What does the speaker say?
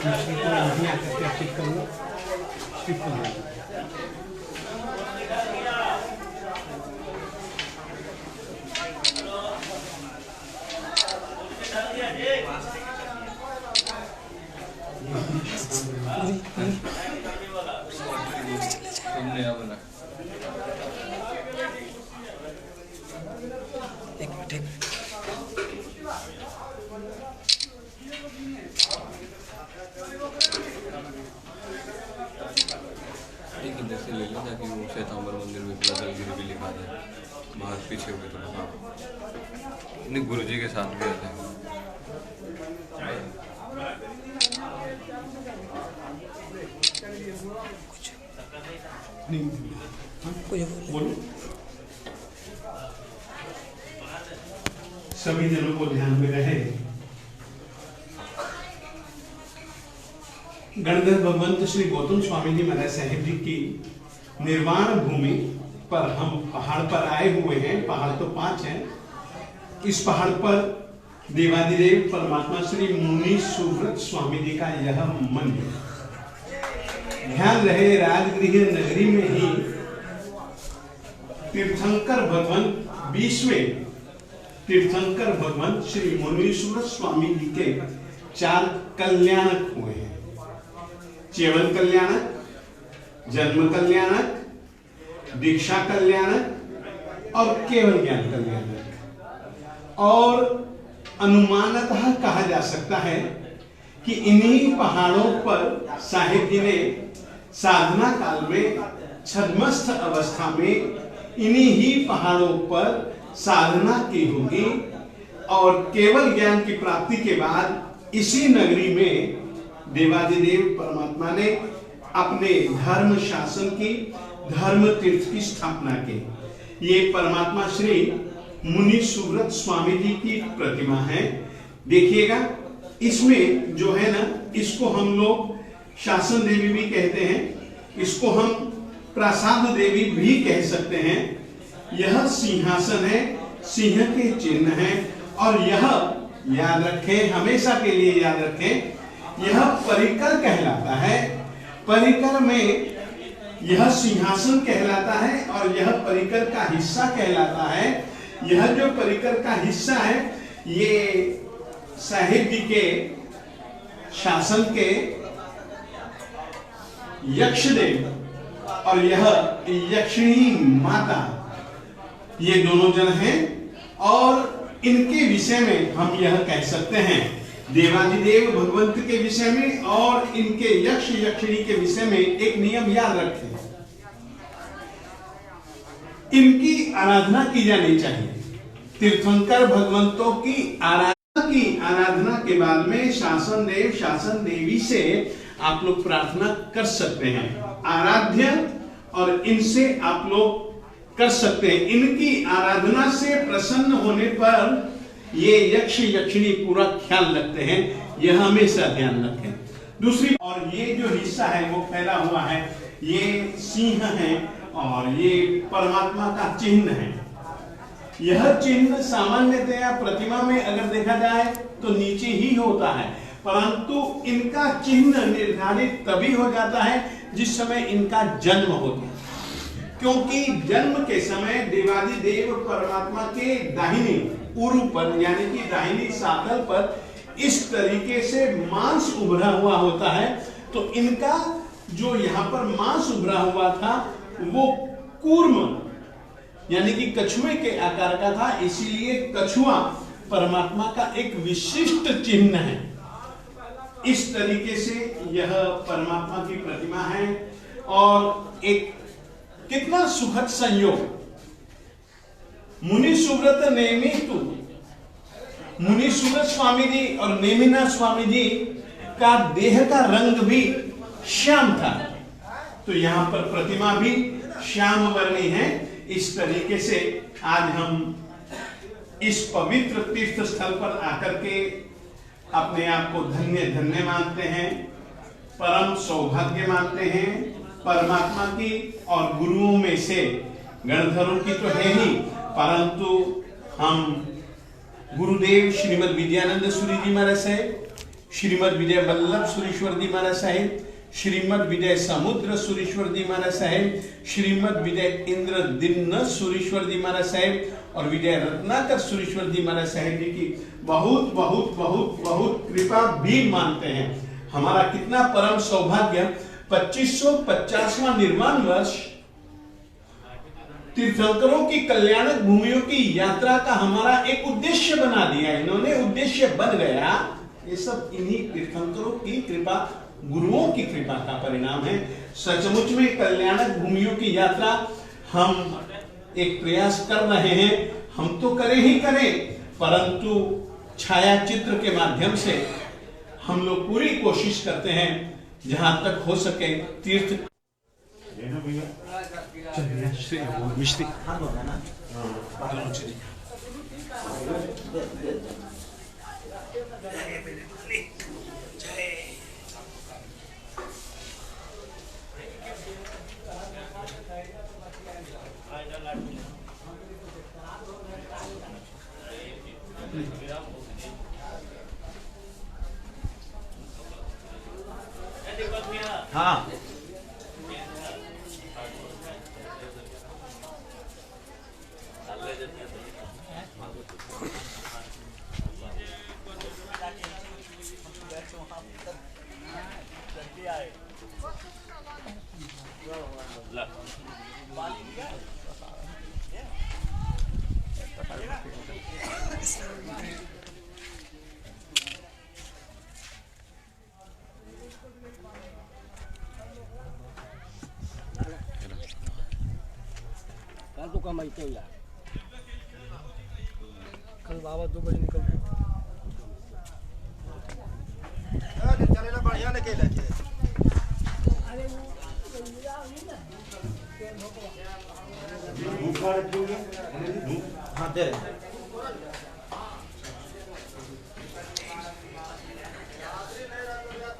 दूसरे को नहीं आकर के टिक करूँगा, टिक कर दूँगा। एक मिनट इधर से ले लो ताकि वो श्वेतांबर मंदिर में पूरा दलगिरी भी लिखा जाए। बाहर पीछे हो गए थोड़ा। हाँ नहीं, गुरु जी के साथ भी आते हैं। बोलो। सभी जनों को ध्यान में रहे, गणधर भगवंत श्री गौतम स्वामी जी महाराज साहिब जी की निर्वाण भूमि पर हम पहाड़ पर आए हुए हैं। पहाड़ तो 5 हैं। इस पहाड़ पर देवादिदेव परमात्मा श्री मुनि सुव्रत स्वामी जी का यह मंदिर। ध्यान रहे, राजगृह नगरी में ही तीर्थंकर भगवान 20वें तीर्थंकर भगवान श्री मुनीश्वर स्वामी जी के 4 कल्याणक हुए हैं। चेवन कल्याणक, जन्म कल्याणक, दीक्षा कल्याणक और केवल ज्ञान कल्याणक। और अनुमानतः कहा जा सकता है कि इन्हीं पहाड़ों पर साहिब जी ने साधना काल में छद्मस्थ अवस्था में इन्हीं ही पहाड़ों पर साधना की होगी और केवल ज्ञान की प्राप्ति के बाद इसी नगरी में देवादिदेव परमात्मा ने अपने धर्म शासन की, धर्म तीर्थ की स्थापना की। ये परमात्मा श्री मुनि सुव्रत स्वामी जी की प्रतिमा है। देखिएगा, इसमें जो है ना, इसको हम लोग शासन देवी भी कहते हैं, इसको हम प्रसाद देवी भी कह सकते हैं। यह सिंहासन है, सिंह के चिन्ह है। और यह याद रखें, हमेशा के लिए याद रखें, यह परिकर कहलाता है। परिकर में यह सिंहासन कहलाता है और यह परिकर का हिस्सा कहलाता है। यह जो परिकर का हिस्सा है, ये साहिब जी के शासन के यक्षदेव और यह यक्षिणी माता, ये दोनों जन हैं। और इनके विषय में हम यह कह सकते हैं, देवादिदेव भगवंत के विषय में और इनके यक्ष यक्षिणी के विषय में एक नियम याद रखें, इनकी आराधना की जानी चाहिए। तीर्थंकर भगवंतों की आराधना के बाद में शासन देव, शासन देवी से आप लोग प्रार्थना कर सकते हैं। आराध्य और इनसे आप लोग कर सकते हैं। इनकी आराधना से प्रसन्न होने पर ये यक्ष यक्षिणी पूरा ख्याल रखते हैं, यह हमेशा ध्यान रखें। दूसरी, और ये जो हिस्सा है वो फैला हुआ है, ये सिंह है और ये परमात्मा का चिन्ह है। यह चिन्ह सामान्यतया प्रतिमा में अगर देखा जाए तो नीचे ही होता है, परंतु इनका चिन्ह निर्धारित तभी हो जाता है जिस समय इनका जन्म होता है। क्योंकि जन्म के समय देवादिदेव परमात्मा के दाहिनी उरु पर, यानी कि दाहिनी साकल पर इस तरीके से मांस उभरा हुआ होता है। तो इनका जो यहाँ पर मांस उभरा हुआ था वो कूर्म यानी कि कछुए के आकार का था, इसीलिए कछुआ परमात्मा का एक विशिष्ट चिन्ह है। इस तरीके से यह परमात्मा की प्रतिमा है। और एक कितना सुखद संयोग, मुनि सुव्रत नेमितु, मुनि सुव्रत स्वामी जी और नेमिनाथ स्वामी जी का देह का रंग भी श्याम था, तो यहां पर प्रतिमा भी श्याम वर्णी है। इस तरीके से आज हम इस पवित्र तीर्थ स्थल पर आकर के अपने आप को धन्य धन्य मानते हैं, परम सौभाग्य मानते हैं। परमात्मा की और गुरुओं में से गणधरों की तो है ही, परंतु हम गुरुदेव श्रीमद विद्यानंद सूरी जी महाराज से श्रीमद विजय वल्लभ सुरेश्वर जी महाराज साहेब, श्रीमद विजय समुद्र सुरेश्वर जी महाराज साहेब, श्रीमद विजय इंद्र दिन्न सुरेश्वर जी महाराज साहेब और विजय रत्नाकर सुरेश्वर जी महाराज साहेब जी की बहुत बहुत बहुत बहुत कृपा भी मानते हैं। हमारा कितना परम सौभाग्य, 2550वां निर्माण वर्ष तीर्थंकरों की कल्याणक भूमियों की यात्रा का हमारा एक उद्देश्य बना दिया। इन्होंने उद्देश्य बन गया। ये सब इन्हीं तीर्थंकरों की कृपा, गुरुओं की कृपा का परिणाम है। सचमुच में कल्याणक भूमियों की यात्रा हम एक प्रयास कर रहे हैं। हम तो करें ही करें, परंतु छाया चित्र के माध्यम से हम लोग पूरी कोशिश करते हैं जहां तक हो सके तीर्थ मिश्री हाँ कल तो कमाइते हो यार। कल बाबा 2 बजे निकलते। चले ना बढ़िया लेके लेके। अरे वो हाँ दे